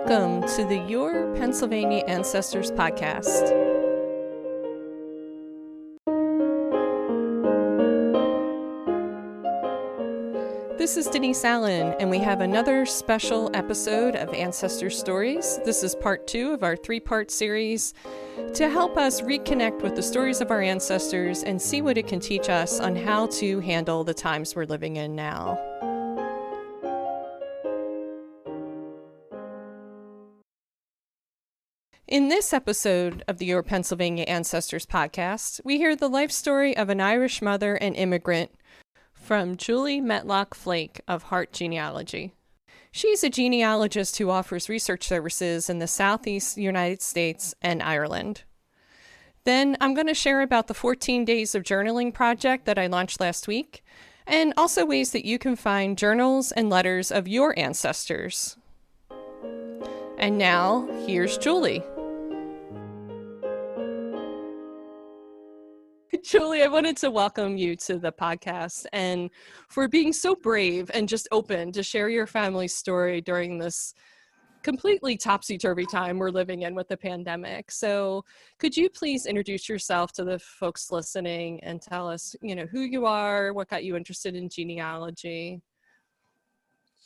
Welcome to the Your Pennsylvania Ancestors podcast. This is Denise Allen, and we have another special episode of Ancestor Stories. This is part 2 of our 3-part series to help us reconnect with the stories of our ancestors and see what it can teach us on how to handle the times we're living in now. In this episode of the Your Pennsylvania Ancestors podcast, we hear the life story of an Irish mother and immigrant from Julie Medlock Flake of Heart Genealogy. She's a genealogist who offers research services in the Southeast United States and Ireland. Then I'm going to share about the 14 Days of Journaling project that I launched last week, and also ways that you can find journals and letters of your ancestors. And now, here's Julie. Julie, I wanted to welcome you to the podcast and for being so brave and just open to share your family's story during this completely topsy-turvy time we're living in with the pandemic. So could you please introduce yourself to the folks listening and tell us, who you are, what got you interested in genealogy?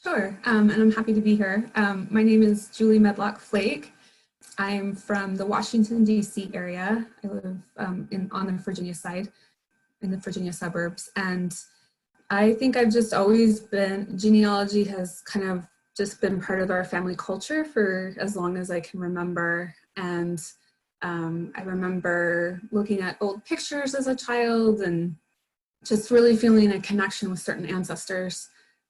Sure, and I'm happy to be here. My name is Julie Medlock Flake. I'm from the Washington, D.C. area. I live on the Virginia side, in the Virginia suburbs. And I think I've just always genealogy has kind of just been part of our family culture for as long as I can remember. And I remember looking at old pictures as a child and just really feeling a connection with certain ancestors.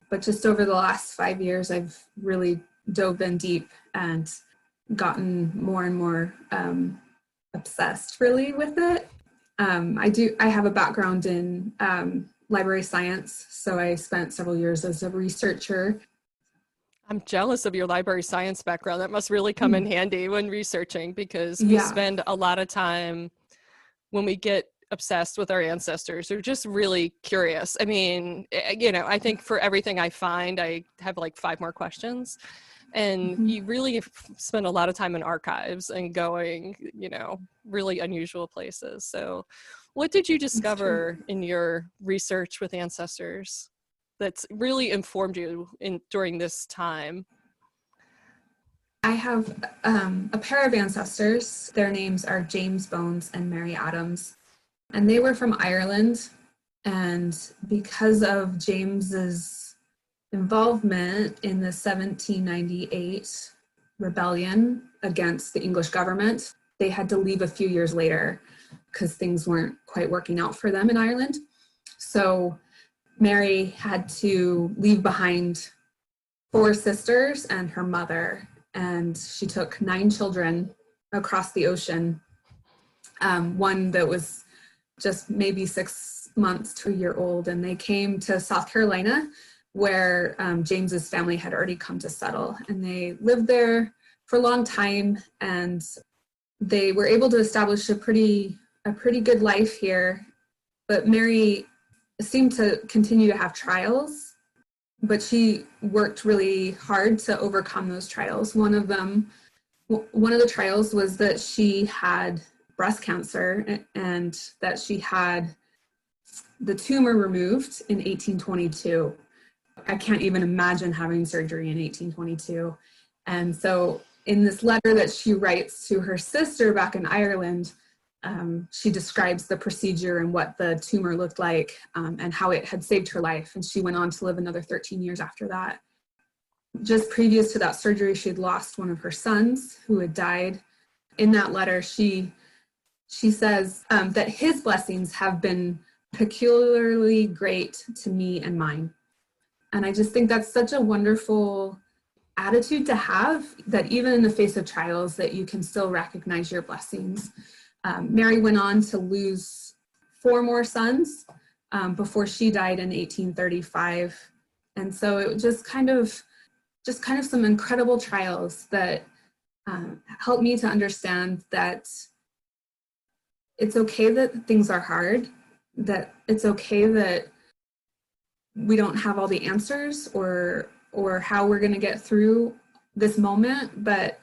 But just over the last 5 years, I've really dove in deep and gotten more and more obsessed really with it. I have a background in library science, so I spent several years as a researcher. I'm jealous of your library science background. That must really come in handy when researching, because we spend a lot of time when we get obsessed with our ancestors. We're just really curious. I mean, I think for everything I find, I have like 5 more questions. And you really spend a lot of time in archives and going, really unusual places. So what did you discover in your research with ancestors that's really informed you during this time? I have a pair of ancestors. Their names are James Bones and Mary Adams. And they were from Ireland. And because of James's involvement in the 1798 rebellion against the English government, they had to leave a few years later because things weren't quite working out for them in Ireland. So Mary had to leave behind 4 sisters and her mother, and she took 9 children across the ocean. One that was just maybe 6 months to a year old, and they came to South Carolina, where James's family had already come to settle, and they lived there for a long time, and they were able to establish a pretty good life here. But Mary seemed to continue to have trials, but she worked really hard to overcome those trials. One of the trials was that she had breast cancer, and that she had the tumor removed in 1822. I can't even imagine having surgery in 1822. And so in this letter that she writes to her sister back in Ireland, she describes the procedure and what the tumor looked like, and how it had saved her life. And she went on to live another 13 years after that. Just previous to that surgery, she had lost one of her sons who had died. In that letter, she says that his blessings have been peculiarly great to me and mine. And I just think that's such a wonderful attitude to have, that even in the face of trials, that you can still recognize your blessings. Mary went on to lose 4 more sons before she died in 1835. And so it was just kind of some incredible trials that helped me to understand that it's okay that things are hard, that it's okay that we don't have all the answers or how we're going to get through this moment, but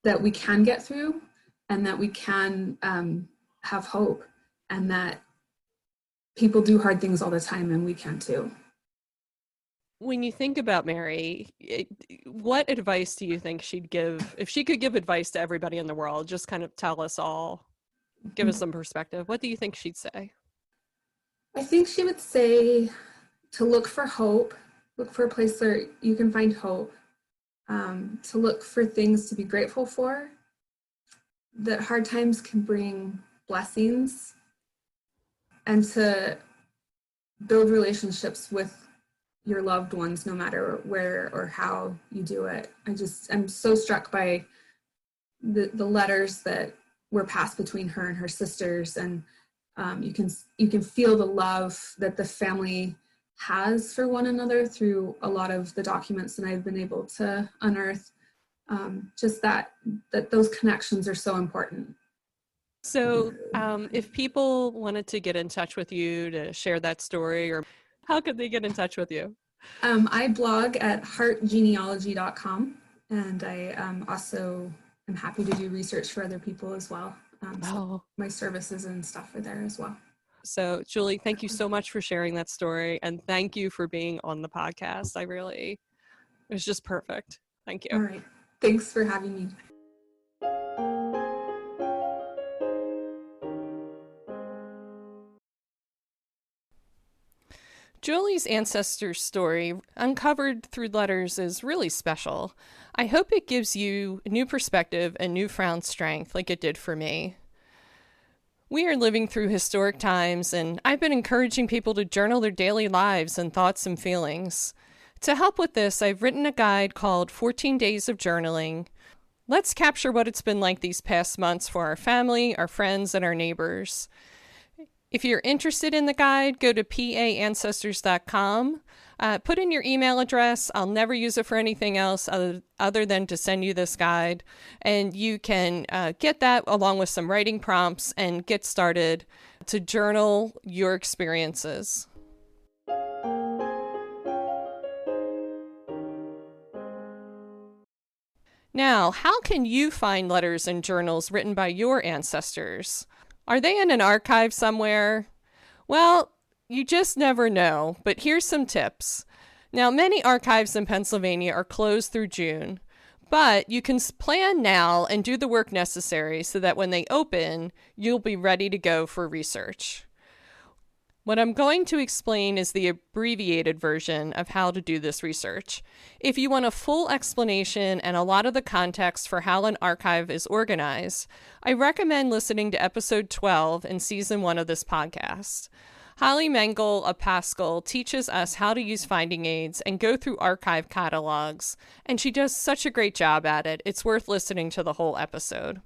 that we can get through, and that we can have hope, and that people do hard things all the time, and we can too. When you think about Mary, what advice do you think she'd give, if she could give advice to everybody in the world, just kind of tell us all, give us some perspective, what do you think she'd say? I think she would say to look for hope, look for a place where you can find hope, to look for things to be grateful for, that hard times can bring blessings, and to build relationships with your loved ones, no matter where or how you do it. I'm so struck by the letters that were passed between her and her sisters, and you can feel the love that the family has for one another through a lot of the documents that I've been able to unearth. Just that those connections are so important. So if people wanted to get in touch with you to share that story, or how could they get in touch with you? I blog at heartgenealogy.com, and I also am happy to do research for other people as well. So my services and stuff are there as well. So Julie, thank you so much for sharing that story, and thank you for being on the podcast. It was just perfect. Thank you. All right. Thanks for having me. Julie's ancestor story, uncovered through letters, is really special. I hope it gives you a new perspective and newfound strength like it did for me. We are living through historic times, and I've been encouraging people to journal their daily lives and thoughts and feelings. To help with this, I've written a guide called 14 Days of Journaling. Let's capture what it's been like these past months for our family, our friends, and our neighbors. If you're interested in the guide, go to paancestors.com. Put in your email address. I'll never use it for anything else other than to send you this guide. And you can get that along with some writing prompts and get started to journal your experiences. Now, how can you find letters and journals written by your ancestors? Are they in an archive somewhere? Well, you just never know, but here's some tips. Now, many archives in Pennsylvania are closed through June, but you can plan now and do the work necessary so that when they open, you'll be ready to go for research. What I'm going to explain is the abbreviated version of how to do this research. If you want a full explanation and a lot of the context for how an archive is organized, I recommend listening to episode 12 in season 1 of this podcast. Holly Mengel of Pascal teaches us how to use finding aids and go through archive catalogs, and she does such a great job at it. It's worth listening to the whole episode.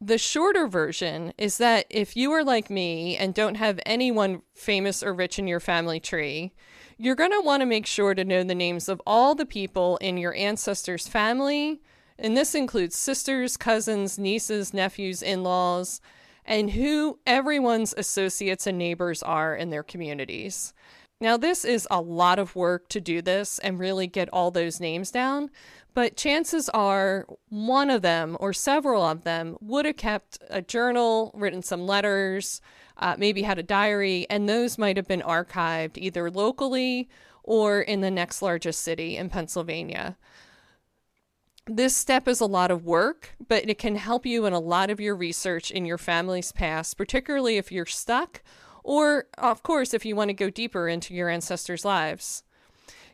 The shorter version is that if you are like me and don't have anyone famous or rich in your family tree, you're going to want to make sure to know the names of all the people in your ancestors' family, and this includes sisters, cousins, nieces, nephews, in-laws, and who everyone's associates and neighbors are in their communities. Now, this is a lot of work to do this and really get all those names down, but chances are one of them or several of them would have kept a journal, written some letters, maybe had a diary, and those might have been archived either locally or in the next largest city in Pennsylvania. This step is a lot of work, but it can help you in a lot of your research in your family's past, particularly if you're stuck, or, of course, if you want to go deeper into your ancestors' lives.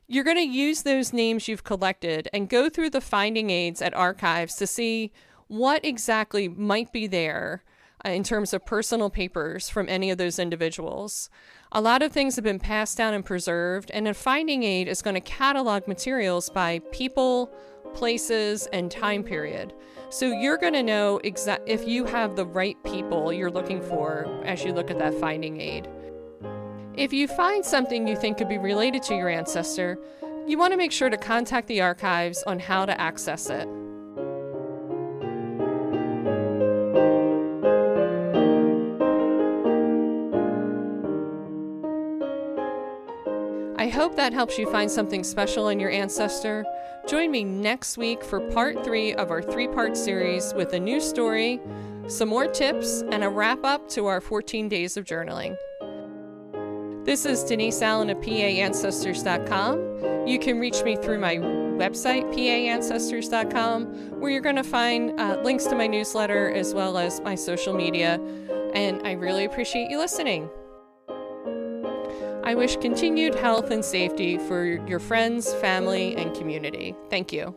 You're going to use those names you've collected and go through the finding aids at archives to see what exactly might be there in terms of personal papers from any of those individuals. A lot of things have been passed down and preserved, and a finding aid is going to catalog materials by people, places, and time period. So you're going to know if you have the right people you're looking for as you look at that finding aid. If you find something you think could be related to your ancestor, you want to make sure to contact the archives on how to access it. I I hope that helps you find something special in your ancestor. Join me next week for part 3 of our 3-part series with a new story, some more tips, and a wrap-up to our 14 days of journaling. This is Denise Allen of PAAncestors.com. You can reach me through my website, PAAncestors.com, where you're going to find links to my newsletter as well as my social media. And I really appreciate you listening. I wish continued health and safety for your friends, family, and community. Thank you.